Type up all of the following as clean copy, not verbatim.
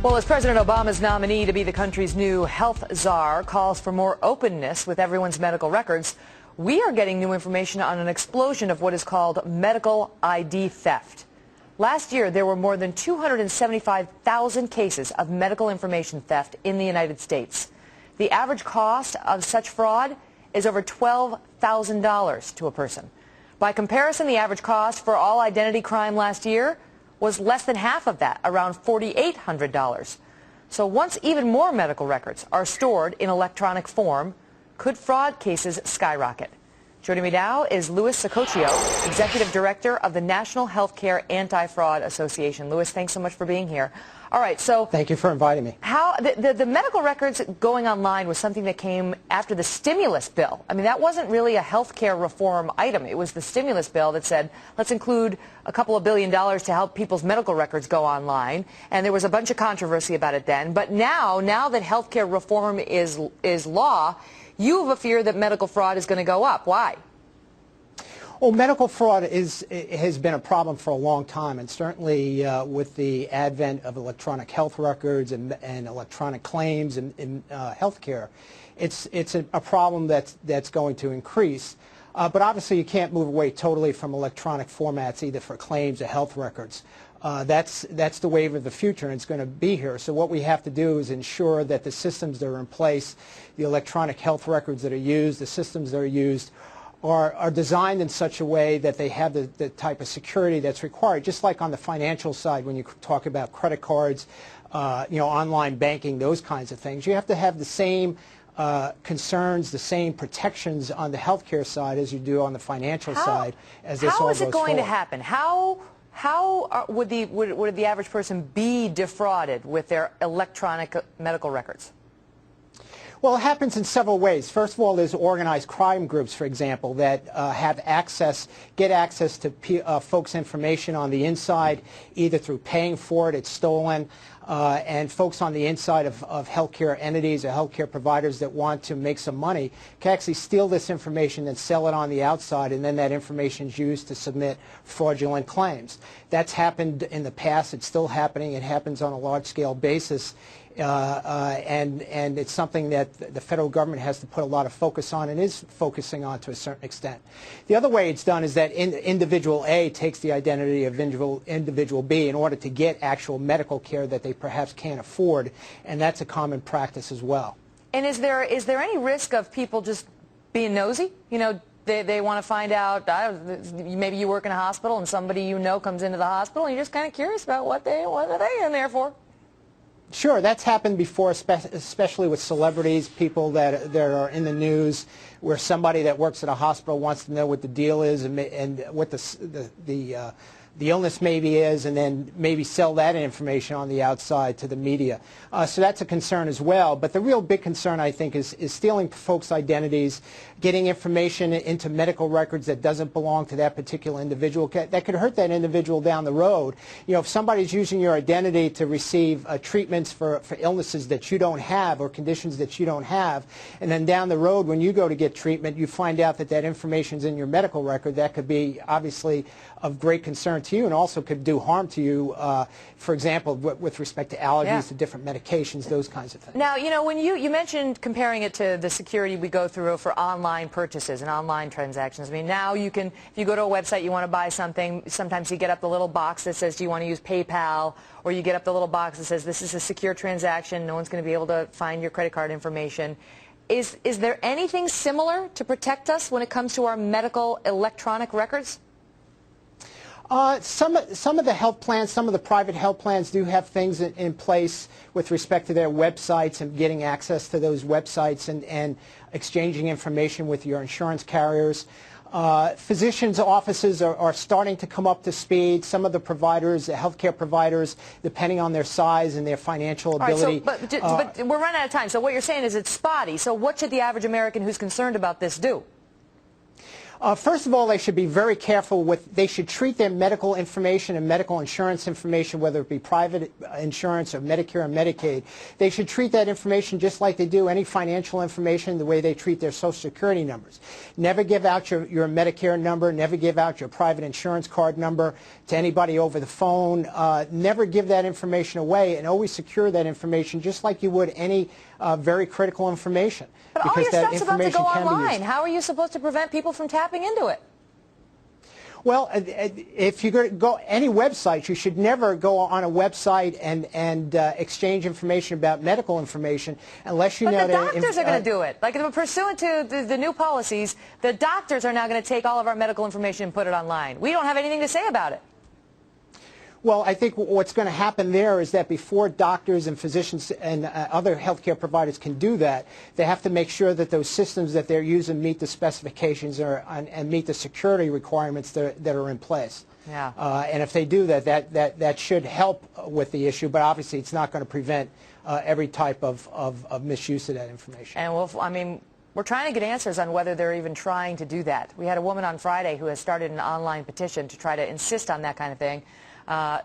Well, as President Obama's nominee to be the country's new health czar calls for more openness with everyone's medical records, we are getting new information on an explosion of what is called medical ID theft. Last year, there were more than 275,000 cases of medical information theft in the United States. The average cost of such fraud is over $12,000 to a person. By comparison, the average cost for all identity crime last year was less than half of that, around $4,800. So once even more medical records are stored in electronic form, could fraud cases skyrocket? Joining me now is Louis Sacoccio, Executive Director of the National Healthcare Anti-Fraud Association. Louis, thanks so much for being here. All right, so thank you for inviting me. How the medical records going online was something that came after the stimulus bill. I mean, that wasn't really a healthcare reform item. It was the stimulus bill that said, let's include a couple of $1 billion to help people's medical records go online. And there was a bunch of controversy about it then. But now that healthcare reform is law, you have a fear that medical fraud is going to go up. Why? Well, medical fraud has been a problem for a long time, and certainly with the advent of electronic health records and electronic claims in healthcare, it's a problem that's going to increase. But obviously, you can't move away totally from electronic formats, either for claims or health records. That's the wave of the future, and it's going to be here. So what we have to do is ensure that the systems that are in place, the electronic health records that are used, the systems that are used, are designed in such a way that they have the type of security that's required. Just like on the financial side, when you talk about credit cards, online banking, those kinds of things, you have to have the same concerns, the same protections on the healthcare side as you do on the financial side. As this all goes forward. How is it going to happen? How would the average person be defrauded with their electronic medical records? Well, it happens in several ways. First of all, there's organized crime groups, for example, that get access to folks' information on the inside, either through paying for it, it's stolen, and folks on the inside of healthcare entities or healthcare providers that want to make some money can actually steal this information and sell it on the outside, and then that information is used to submit fraudulent claims. That's happened in the past. It's still happening. It happens on a large-scale basis. And it's something that the federal government has to put a lot of focus on and is focusing on to a certain extent. The other way it's done is that individual A takes the identity of individual B in order to get actual medical care that they perhaps can't afford, and that's a common practice as well. And is there any risk of people just being nosy? You know, they want to find out, maybe you work in a hospital and somebody you know comes into the hospital and you're just kind of curious about what are they in there for? Sure, that's happened before, especially with celebrities, people that are in the news, where somebody that works at a hospital wants to know what the deal is and what the illness maybe is, and then maybe sell that information on the outside to the media. So that's a concern as well. But the real big concern, I think, is stealing folks' identities, getting information into medical records that doesn't belong to that particular individual. That could hurt that individual down the road. You know, if somebody's using your identity to receive treatments for illnesses that you don't have or conditions that you don't have, and then down the road when you go to get treatment, you find out that information's in your medical record, that could be obviously of great concern to you and also could do harm to you, for example, with respect to allergies to different medications, those kinds of things. Now, you know, when you mentioned comparing it to the security we go through for online purchases and online transactions. I mean, now you can, if you go to a website, you want to buy something, sometimes you get up the little box that says, do you want to use PayPal? Or you get up the little box that says, this is a secure transaction, no one's going to be able to find your credit card information. Is there anything similar to protect us when it comes to our medical electronic records? Some of the health plans, some of the private health plans do have things in place with respect to their websites and getting access to those websites and exchanging information with your insurance carriers. Physicians' offices are starting to come up to speed. Some of the providers, the healthcare providers, depending on their size and their financial ability. All right, but we're running out of time. So what you're saying is it's spotty. So what should the average American who's concerned about this do? First of all, they should be very careful they should treat their medical information and medical insurance information, whether it be private insurance or Medicare or Medicaid, they should treat that information just like they do any financial information, the way they treat their Social Security numbers. Never give out your Medicare number, never give out your private insurance card number to anybody over the phone. Never give that information away, and always secure that information just like you would any very critical information. But all your stuff's about to go online. How are you supposed to prevent people from tapping into it? Well, if you go any website, you should never go on a website and exchange information about medical information unless you know that... But the doctors are going to do it. Like, pursuant to the new policies, the doctors are now going to take all of our medical information and put it online. We don't have anything to say about it. Well, I think what's going to happen there is that before doctors and physicians and other healthcare providers can do that, they have to make sure that those systems that they're using meet the specifications and meet the security requirements that are in place. Yeah. And if they do that should help with the issue, but obviously it's not going to prevent every type of misuse of that information. And we're trying to get answers on whether they're even trying to do that. We had a woman on Friday who has started an online petition to try to insist on that kind of thing.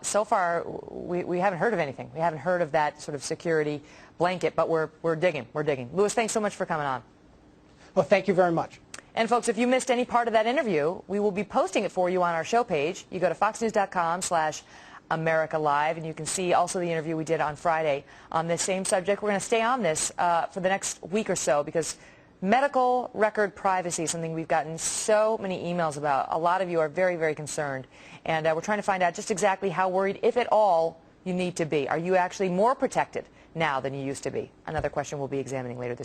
So far, we haven't heard of anything. We haven't heard of that sort of security blanket, but we're digging. We're digging. Louis, thanks so much for coming on. Well, thank you very much. And folks, if you missed any part of that interview, we will be posting it for you on our show page. You go to foxnews.com/America Live, and you can see also the interview we did on Friday on this same subject. We're going to stay on this for the next week or so because medical record privacy is something we've gotten so many emails about. A lot of you are very, very concerned. And we're trying to find out just exactly how worried, if at all, you need to be. Are you actually more protected now than you used to be? Another question we'll be examining later this